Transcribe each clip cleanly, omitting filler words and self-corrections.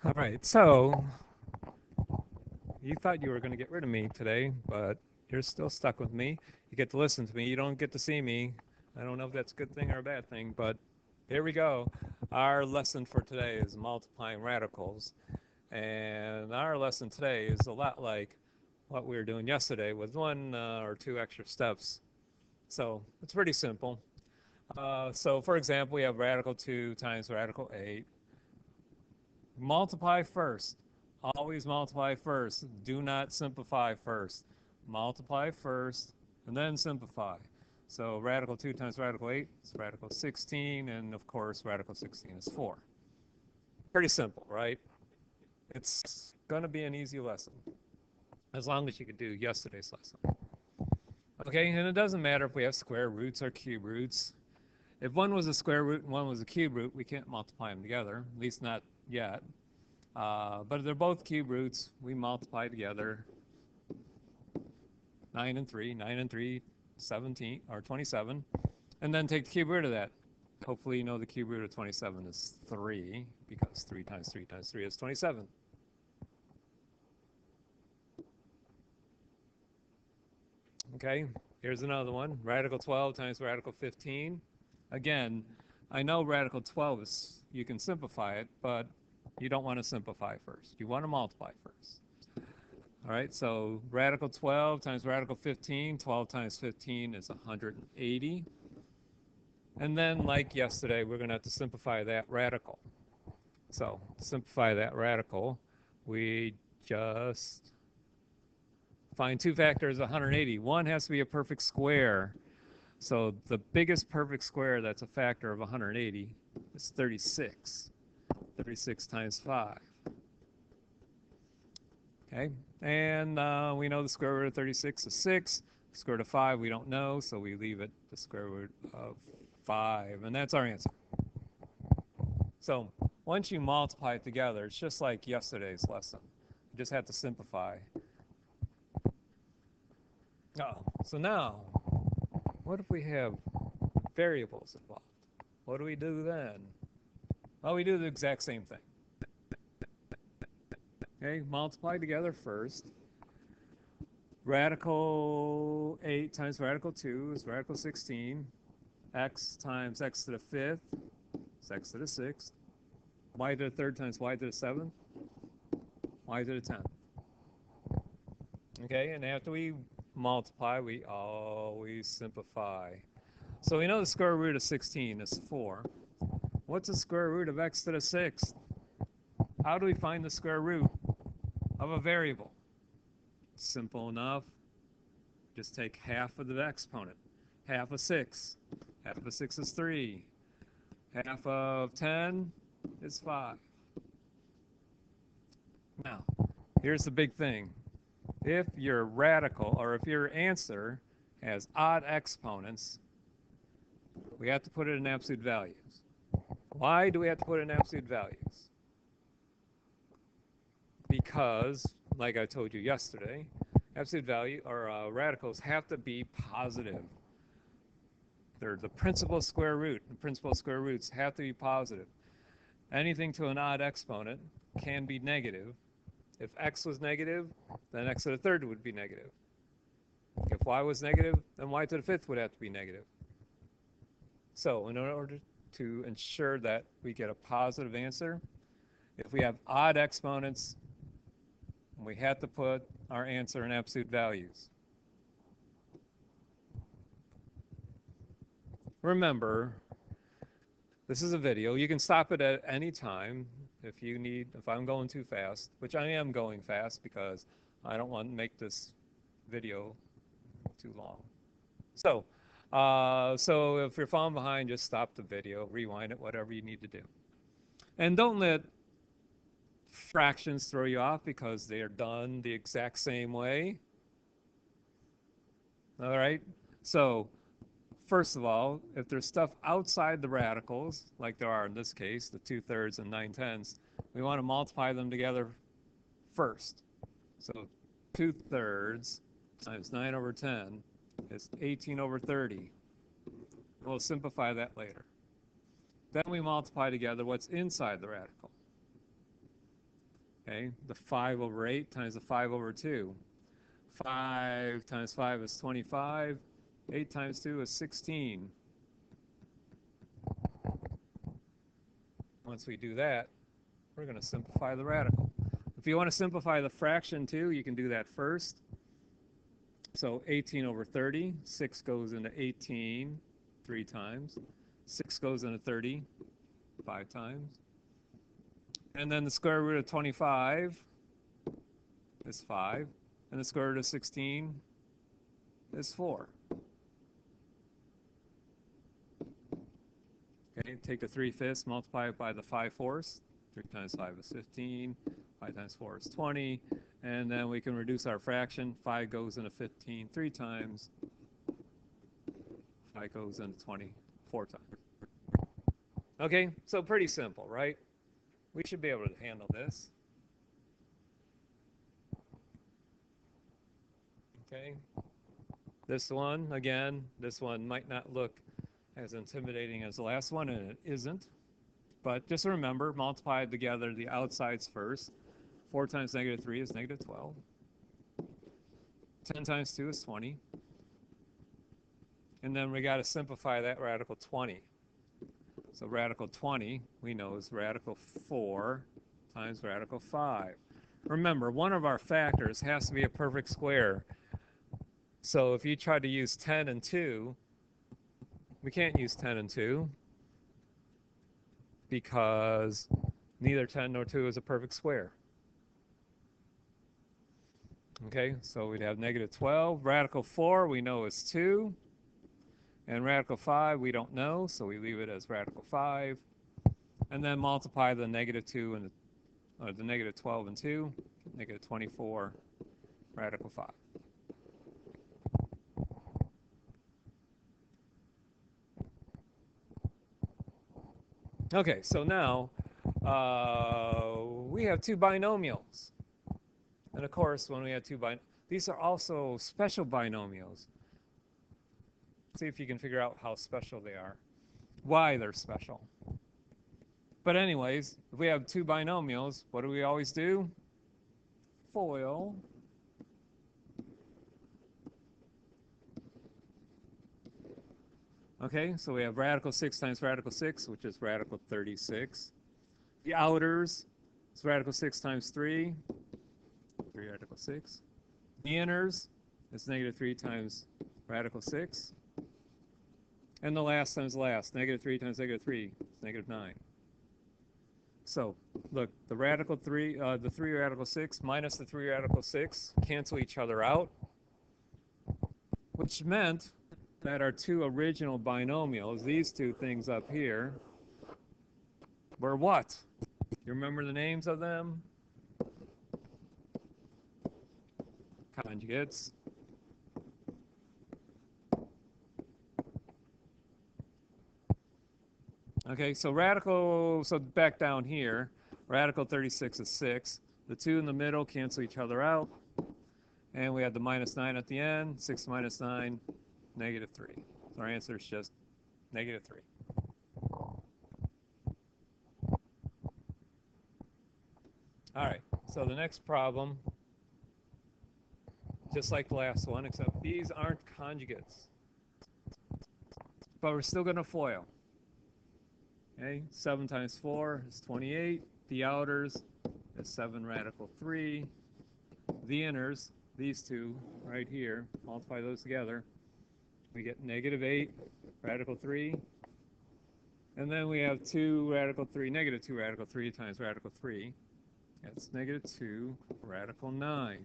All right, so you thought you were going to get rid of me today, but you're still stuck with me. You get to listen to me. You don't get to see me. I don't know if that's a good thing or a bad thing, but here we go. Our lesson for today is multiplying radicals. And our lesson today is a lot like what we were doing yesterday with one or two extra steps. So it's pretty simple. So for example, we have radical 2 times radical 8. Multiply first. Always multiply first. Do not simplify first. Multiply first and then simplify. So radical 2 times radical 8 is radical 16, and of course radical 16 is 4. Pretty simple, right? It's going to be an easy lesson, as long as you could do yesterday's lesson. Okay, and it doesn't matter if we have square roots or cube roots. If one was a square root and one was a cube root, we can't multiply them together, at least not yet. But if they're both cube roots, we multiply together 9 and 3, 9 and 3, 17, or 27, and then take the cube root of that. Hopefully you know the cube root of 27 is 3, because 3 times 3 times 3 is 27. Okay, here's another one. Radical 12 times radical 15. Again, I know radical 12 is, you can simplify it, but you don't want to simplify first. You want to multiply first. All right, so radical 12 times radical 15. 12 times 15 is 180. And then, like yesterday, we're going to have to simplify that radical. So, to simplify that radical, we just find two factors of 180. One has to be a perfect square. So the biggest perfect square that's a factor of 180 is 36. 36 times 5. Okay, and we know the square root of 36 is 6. The square root of 5 we don't know, so we leave it the square root of 5, and that's our answer. So once you multiply it together, it's just like yesterday's lesson. You just have to simplify. Oh, so now, what if we have variables involved? What do we do then? Well, we do the exact same thing. Okay, multiply together first. Radical 8 times radical 2 is radical 16. X times x to the 5th is x to the 6th. Y to the 3rd times y to the 7th, y to the 10th. Okay, and after we multiply, we always simplify. So we know the square root of 16 is 4. What's the square root of x to the 6th? How do we find the square root of a variable? Simple enough. Just take half of the exponent. Half of 6. Half of 6 is 3. Half of 10 is 5. Now, here's the big thing. If your radical, or if your answer has odd exponents, we have to put it in absolute values. Why do we have to put it in absolute values? Because, like I told you yesterday, absolute value or radicals have to be positive. They're the principal square root. The principal square roots have to be positive. Anything to an odd exponent can be negative. If x was negative, then x to the 3rd would be negative. If y was negative, then y to the 5th would have to be negative. So in order to ensure that we get a positive answer, if we have odd exponents, we have to put our answer in absolute values. Remember, this is a video. You can stop it at any time if you need, if I'm going too fast, which I am going fast because I don't want to make this video too long. So if you're falling behind, just stop the video, rewind it, whatever you need to do. And don't let fractions throw you off because they are done the exact same way. All right, so first of all, if there's stuff outside the radicals, like there are in this case, the 2/3 and 9/10, we want to multiply them together first. So 2/3 times 9 over 10 is 18 over 30. We'll simplify that later. Then we multiply together what's inside the radical. Okay, the 5 over 8 times the 5 over 2. 5 times 5 is 25. 8 times 2 is 16. Once we do that, we're going to simplify the radical. If you want to simplify the fraction too, you can do that first. So 18 over 30, 6 goes into 18 3 times. 6 goes into 30 5 times. And then the square root of 25 is 5. And the square root of 16 is 4. Okay, take the 3/5, multiply it by the 5/4. 3 times 5 is 15. 5 times 4 is 20. And then we can reduce our fraction. 5 goes into 15 3 times. 5 goes into 20 4 times. Okay, so pretty simple, right? We should be able to handle this. Okay. This one, again, this one might not look as intimidating as the last one, and it isn't. But just remember, multiply together the outsides first. 4 times -3 is -12. 10 times 2 is 20. And then we got to simplify that radical 20. So radical 20, we know, is radical 4 times radical 5. Remember, one of our factors has to be a perfect square. So if you try to use 10 and 2, we can't use 10 and 2 because neither 10 nor 2 is a perfect square. Okay, so we'd have -12. Radical 4 we know is 2. And radical 5 we don't know, so we leave it as radical 5. And then multiply the -2 and the -12 and 2, -24, radical 5. Okay, so now we have two binomials. And of course, when we have two binomials, these are also special binomials. See if you can figure out how special they are, why they're special. But anyways, if we have two binomials, what do we always do? FOIL. Okay, so we have radical 6 times radical 6, which is radical 36. The outers is radical 6 times 3, 3 radical 6. The inners is -3 times radical 6. And the last times last, -3 times -3 is -9. So, look, the radical 3, the 3 radical 6 minus the 3 radical 6 cancel each other out, which meant that our two original binomials, these two things up here, were what? You remember the names of them? Conjugates. Okay, so back down here, radical 36 is 6. The 2 in the middle cancel each other out. And we have the -9 at the end. 6 minus 9, -3. So our answer is just -3. All right, so the next problem, just like the last one, except these aren't conjugates. But we're still going to FOIL. Okay, 7 times 4 is 28. The outers is 7 radical 3. The inners, these two right here, multiply those together, we get -8 radical 3. And then we have 2 radical 3, -2 radical 3 times radical 3. That's -2 radical 9.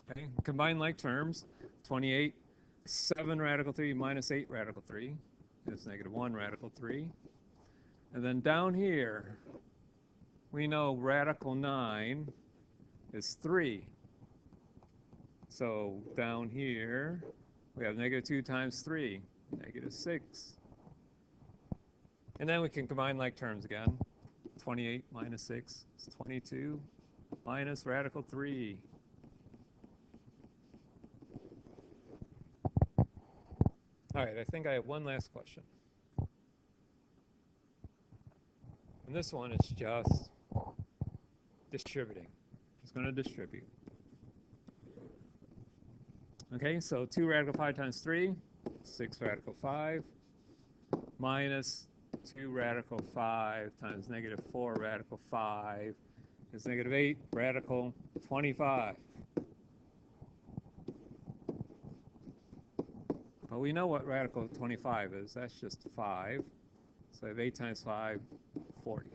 Okay, combine like terms, 28, 7 radical 3 minus 8 radical 3 is -1 radical 3. And then down here, we know radical 9 is 3. So down here, we have -2 times 3, -6. And then we can combine like terms again. 28 minus 6 is 22 minus radical 3. All right, I think I have one last question. And this one is just distributing. It's going to distribute. Okay, so 2 radical 5 times 3, 6 radical 5, minus 2 radical 5 times negative 4 radical 5 is negative 8 radical 25. Well, we know what radical 25 is. That's just 5. So I have 8 times 5, 40.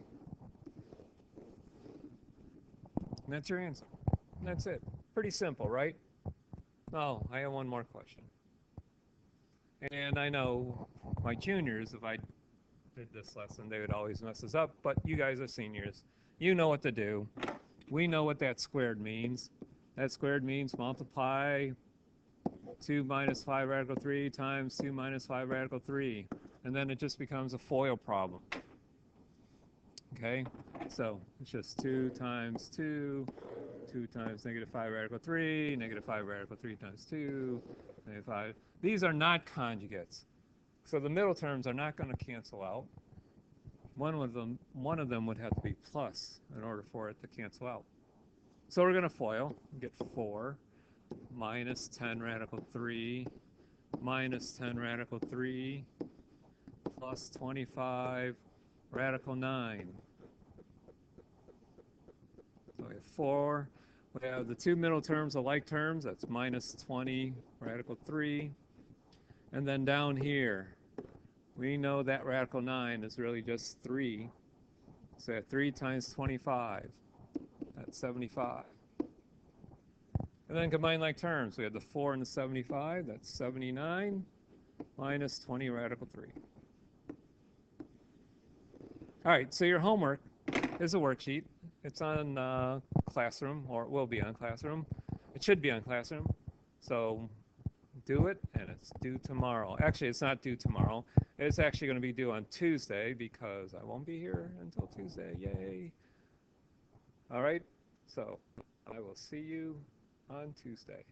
And that's your answer. And that's it. Pretty simple, right? Oh, I have one more question. And I know my juniors, if I did this lesson, they would always mess us up, but you guys are seniors. You know what to do. We know what that squared means. That squared means multiply 2 minus 5 radical 3 times 2 minus 5 radical 3. And then it just becomes a FOIL problem. Okay? So it's just 2 times 2, 2 times negative 5 radical 3, negative 5 radical 3 times 2, negative 5. These are not conjugates. So the middle terms are not going to cancel out. One of them would have to be plus in order for it to cancel out. So we're going to FOIL, get 4 minus 10 radical 3 minus 10 radical 3 plus 25 radical 9. So we have 4. We have the two middle terms are like terms. That's minus 20 radical 3. And then down here, we know that radical 9 is really just 3. So 3 times 25, that's 75. And then combine like terms. We have the 4 and the 75, that's 79, minus 20 radical 3. All right, so your homework is a worksheet. It's on Classroom, or it will be on Classroom. It should be on Classroom. So do it, and it's due tomorrow. Actually, it's not due tomorrow. It's actually going to be due on Tuesday because I won't be here until Tuesday. Yay. All right, so I will see you on Tuesday.